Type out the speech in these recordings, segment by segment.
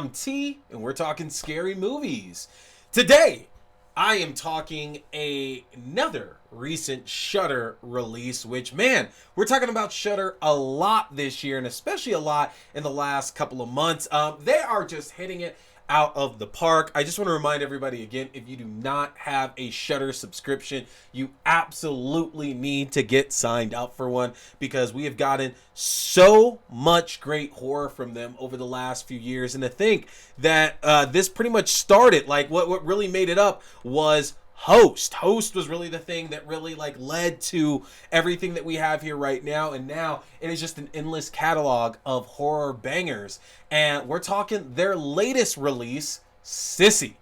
I'm T, and we're talking scary movies. Today, I am talking another recent Shudder release, which, man, we're talking about Shudder a lot this year, and especially a lot in the last couple of months. They are just hitting it out of the park. I just want to remind everybody again, if you do not have a Shudder subscription, you absolutely need to get signed up for one, because we have gotten so much great horror from them over the last few years. And to think that this pretty much started, like what really made it up was Host was really the thing that really led to everything that we have here right now, and now it is just an endless catalog of horror bangers. And we're talking their latest release, Sissy.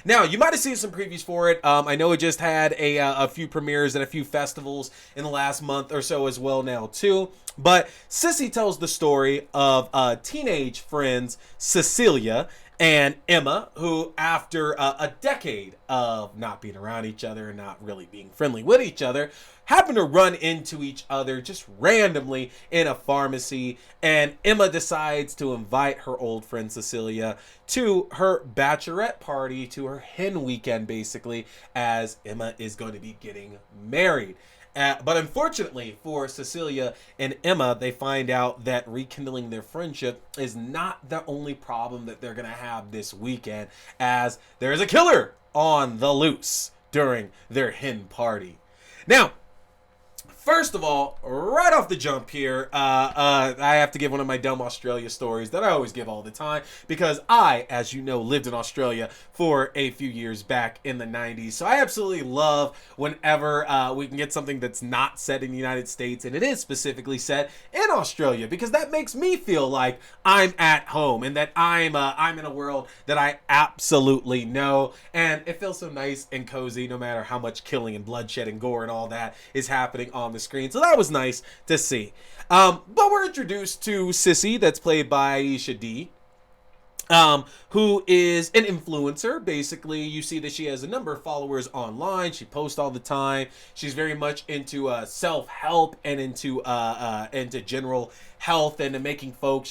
Now, you might have seen some previews for it. I know it just had a few premieres and a few festivals in the last month or so as well now too. But Sissy tells the story of teenage friends Cecilia and Emma, who after a decade of not being around each other and not really being friendly with each other, happen to run into each other just randomly in a pharmacy. And Emma decides to invite her old friend Cecilia to her bachelorette party, to her hen weekend basically, as Emma is going to be getting married. But unfortunately for Cecilia and Emma, they find out that rekindling their friendship is not the only problem that they're going to have this weekend, as there is a killer on the loose during their hen party. Now, first of all, right off the jump here, I have to give one of my dumb Australia stories that I always give all the time, because I, as you know, lived in Australia for a few years back in the 90s. So I absolutely love whenever we can get something that's not set in the United States, and it is specifically set in Australia, because that makes me feel like I'm at home and that I'm in a world that I absolutely know. And it feels so nice and cozy no matter how much killing and bloodshed and gore and all that is happening on the screen. So that was nice to see. But we're introduced to Sissy, that's played by Aisha D, who is an influencer. Basically, you see that she has a number of followers online. She posts all the time. She's very much into self-help and into general health and to making folks,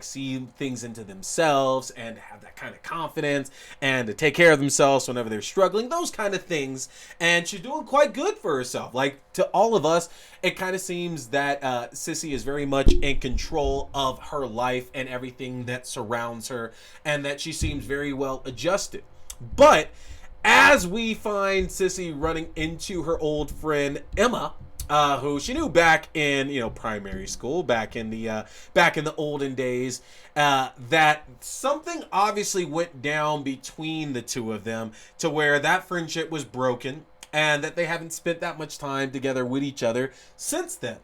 see things into themselves and have that kind of confidence and to take care of themselves whenever they're struggling, those kind of things. And she's doing quite good for herself. Like, to all of us, it kind of seems that Sissy is very much in control of her life and everything that surrounds her, and that she seems very well adjusted. But as we find Sissy running into her old friend Emma, who she knew back in primary school, back in the olden days, that something obviously went down between the two of them to where that friendship was broken, and that they haven't spent that much time together with each other since then.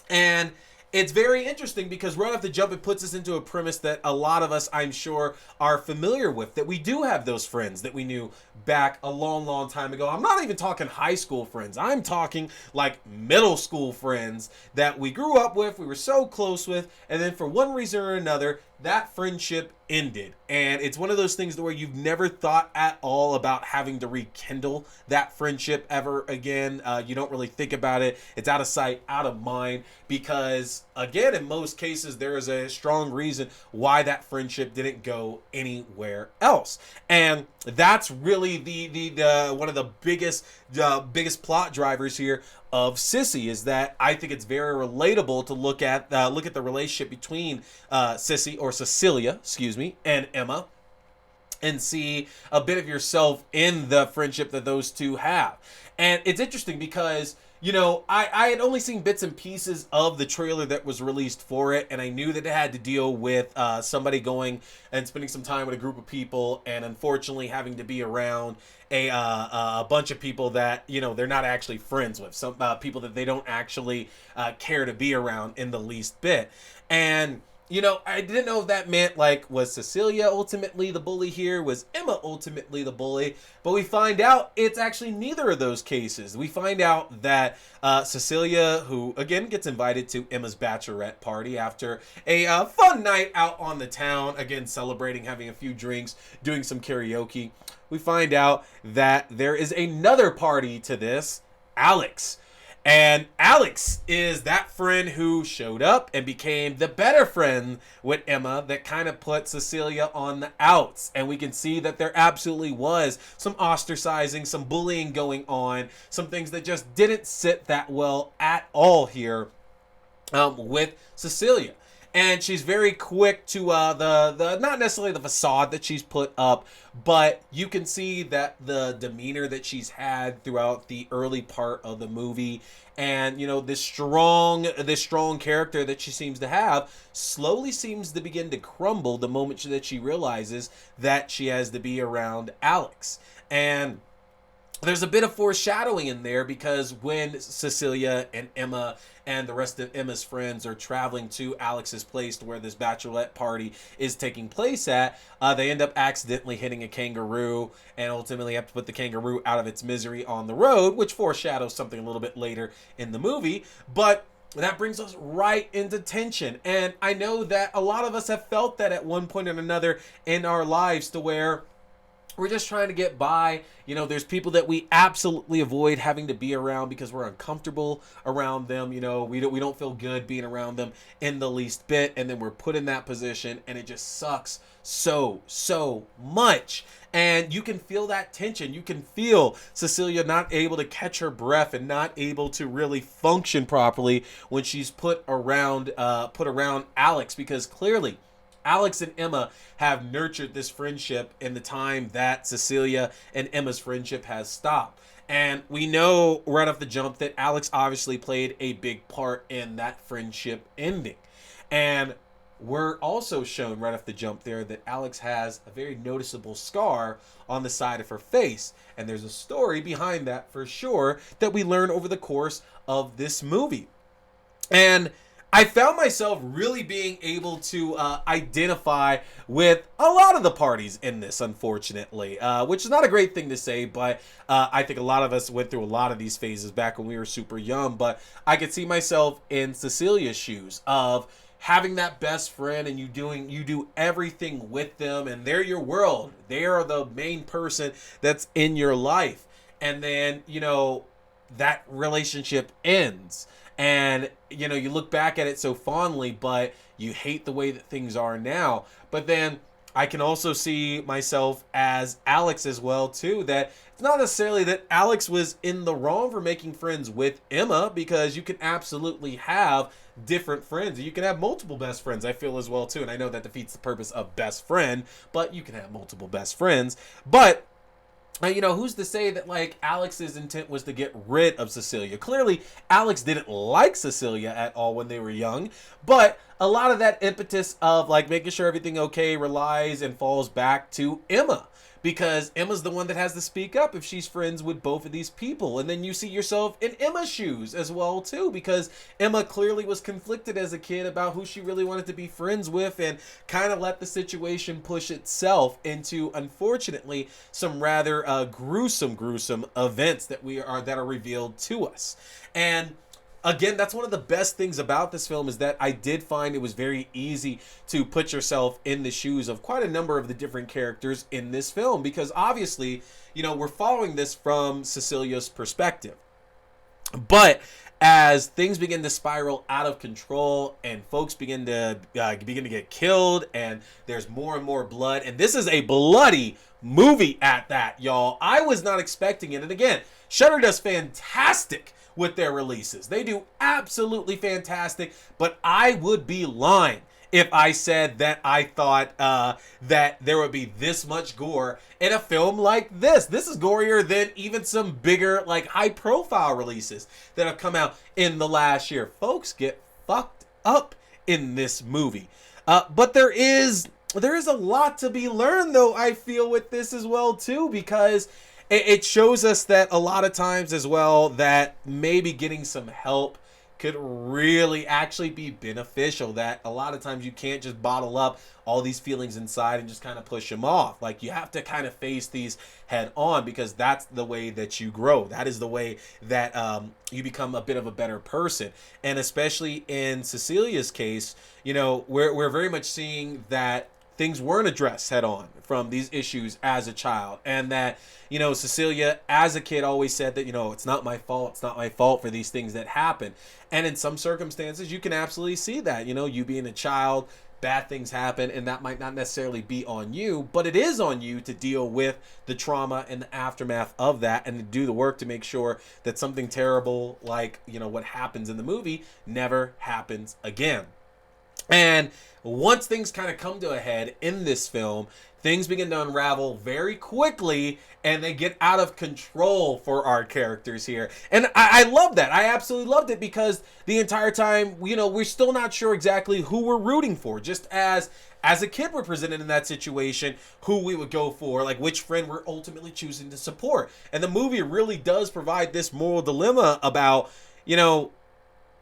And it's very interesting because right off the jump, it puts us into a premise that a lot of us, I'm sure, are familiar with, that we do have those friends that we knew back a long, long time ago. I'm not even talking high school friends. I'm talking like middle school friends that we grew up with, we were so close with, and then for one reason or another, that friendship ended. And it's one of those things where you've never thought at all about having to rekindle that friendship ever again. You don't really think about it. It's out of sight, out of mind, because again, in most cases, there is a strong reason why that friendship didn't go anywhere else. And that's really the one of the biggest plot drivers here of Sissy, is that I think it's very relatable to look at the relationship between Cecilia, and Emma, and see a bit of yourself in the friendship that those two have. And it's interesting because I had only seen bits and pieces of the trailer that was released for it, and I knew that it had to deal with somebody going and spending some time with a group of people, and unfortunately having to be around a bunch of people that they're not actually friends with, some people that they don't actually care to be around in the least bit. And I didn't know if that meant, was Cecilia ultimately the bully here? Was Emma ultimately the bully? But we find out it's actually neither of those cases. We find out that Cecilia, who, again, gets invited to Emma's bachelorette party after a fun night out on the town, again, celebrating, having a few drinks, doing some karaoke. We find out that there is another party to this, Alex. And Alex is that friend who showed up and became the better friend with Emma that kind of put Cecilia on the outs. And we can see that there absolutely was some ostracizing, some bullying going on, some things that just didn't sit that well at all here with Cecilia. And she's very quick to the not necessarily the facade that she's put up, but you can see that the demeanor that she's had throughout the early part of the movie, and you know, this strong character that she seems to have slowly seems to begin to crumble the moment that she realizes that she has to be around Alex. And there's a bit of foreshadowing in there, because when Cecilia and Emma and the rest of Emma's friends are traveling to Alex's place where this bachelorette party is taking place at, they end up accidentally hitting a kangaroo and ultimately have to put the kangaroo out of its misery on the road, which foreshadows something a little bit later in the movie. But that brings us right into tension. And I know that a lot of us have felt that at one point or another in our lives, to where we're just trying to get by. You know, there's people that we absolutely avoid having to be around because we're uncomfortable around them. You know, we don't feel good being around them in the least bit. And then we're put in that position and it just sucks so much. And you can feel that tension. You can feel Cecilia not able to catch her breath and not able to really function properly when she's put around Alex, because clearly Alex and Emma have nurtured this friendship in the time that Cecilia and Emma's friendship has stopped. And we know right off the jump that Alex obviously played a big part in that friendship ending. And we're also shown right off the jump there that Alex has a very noticeable scar on the side of her face. And there's a story behind that for sure that we learn over the course of this movie. And I found myself really being able to identify with a lot of the parties in this, unfortunately, which is not a great thing to say, but I think a lot of us went through a lot of these phases back when we were super young. But I could see myself in Cecilia's shoes of having that best friend, and you do everything with them, and they're your world. They are the main person that's in your life. And then, you know, that relationship ends. And, you know, you look back at it so fondly, but you hate the way that things are now. But then I can also see myself as Alex as well, too, that it's not necessarily that Alex was in the wrong for making friends with Emma, because you can absolutely have different friends. You can have multiple best friends, I feel, as well, too. And I know that defeats the purpose of best friend, but you can have multiple best friends. But you know, who's to say that, like, Alex's intent was to get rid of Cecilia? Clearly, Alex didn't like Cecilia at all when they were young, but a lot of that impetus of, like, making sure everything okay relies and falls back to Emma, because Emma's the one that has to speak up if she's friends with both of these people. And then you see yourself in Emma's shoes as well, too, because Emma clearly was conflicted as a kid about who she really wanted to be friends with, and kind of let the situation push itself into, unfortunately, some rather gruesome events that are revealed to us. And again, that's one of the best things about this film, is that I did find it was very easy to put yourself in the shoes of quite a number of the different characters in this film, because obviously, you know, we're following this from Cecilia's perspective. But as things begin to spiral out of control and folks begin to get killed, and there's more and more blood, and this is a bloody movie at that, y'all. I was not expecting it. And again, Shudder does fantastic with their releases. They do absolutely fantastic, but I would be lying if I said that I thought that there would be this much gore in a film like this. This is gorier than even some bigger, like, high-profile releases that have come out in the last year. Folks get fucked up in this movie. But there is a lot to be learned, though, I feel, with this as well, too, because it shows us that a lot of times as well that maybe getting some help could really actually be beneficial. That a lot of times you can't just bottle up all these feelings inside and just kind of push them off. Like, you have to kind of face these head on, because that's the way that you grow. That is the way that you become a bit of a better person. And especially in Cecilia's case, you know, we're very much seeing that things weren't addressed head on from these issues as a child, and that, you know, Cecilia as a kid always said that, you know, it's not my fault for these things that happen. And in some circumstances you can absolutely see that, you know, you being a child, bad things happen, and that might not necessarily be on you, but it is on you to deal with the trauma and the aftermath of that, and to do the work to make sure that something terrible like, you know, what happens in the movie never happens again. And once things kind of come to a head in this film, things begin to unravel very quickly, and they get out of control for our characters here. And I love that. I absolutely loved it, because the entire time, you know, we're still not sure exactly who we're rooting for. Just as a kid we're presented in that situation, who we would go for, like which friend we're ultimately choosing to support. And the movie really does provide this moral dilemma about, you know,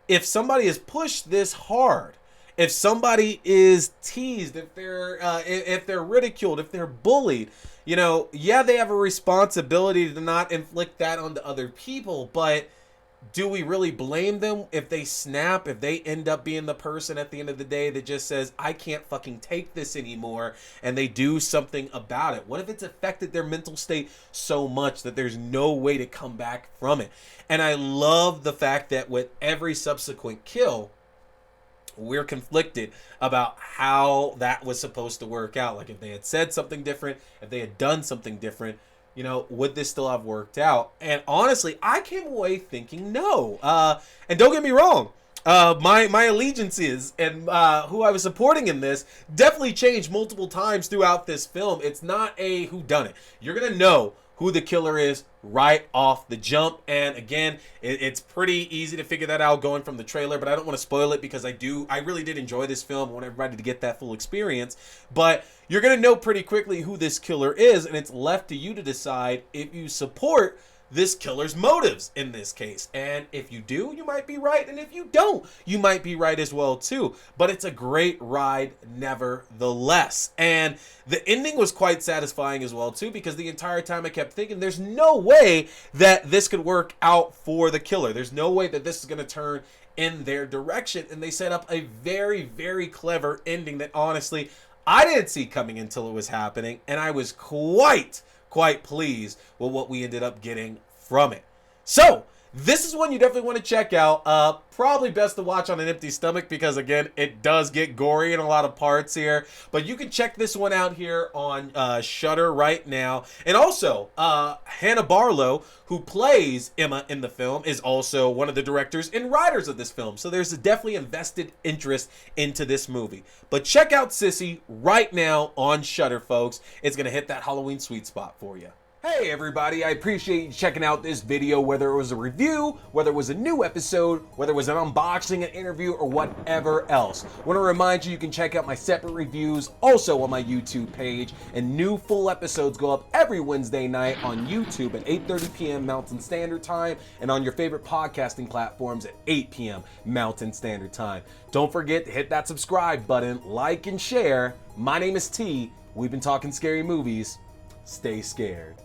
if somebody is pushed this hard, if somebody is teased, if they're ridiculed, if they're bullied, you know, yeah, they have a responsibility to not inflict that onto other people, but do we really blame them if they snap, if they end up being the person at the end of the day that just says, I can't fucking take this anymore, and they do something about it? What if it's affected their mental state so much that there's no way to come back from it? And I love the fact that with every subsequent kill, we're conflicted about how that was supposed to work out. Like, if they had said something different, if they had done something different, you know, would this still have worked out? And honestly, I came away thinking no. And don't get me wrong, my allegiances and who I was supporting in this definitely changed multiple times throughout this film. It's not a whodunit. You're gonna know who the killer is right off the jump, and again, it's pretty easy to figure that out going from the trailer, but I don't want to spoil it, because I really did enjoy this film. I want everybody to get that full experience, but you're gonna know pretty quickly who this killer is, and it's left to you to decide if you support this killer's motives in this case. And if you do, you might be right, and if you don't, you might be right as well too. But it's a great ride nevertheless. And the ending was quite satisfying as well too, because the entire time I kept thinking there's no way that this could work out for the killer. There's no way that this is going to turn in their direction, and they set up a very, very clever ending that honestly I didn't see coming until it was happening, and I was quite pleased with what we ended up getting from it. So this is one you definitely want to check out. Probably best to watch on an empty stomach, because again, it does get gory in a lot of parts here, but you can check this one out here on Shudder right now. And also Hannah Barlow, who plays Emma in the film, is also one of the directors and writers of this film, so there's a definitely invested interest into this movie. But check out Sissy right now on Shudder, folks. It's gonna hit that Halloween sweet spot for you. Hey everybody, I appreciate you checking out this video, whether it was a review, whether it was a new episode, whether it was an unboxing, an interview, or whatever else. I want to remind you can check out my separate reviews also on my YouTube page, and new full episodes go up every Wednesday night on YouTube at 8:30 p.m. Mountain Standard Time, and on your favorite podcasting platforms at 8 p.m. Mountain Standard Time. Don't forget to hit that subscribe button, like and share. My name is T. We've been talking scary movies. Stay scared.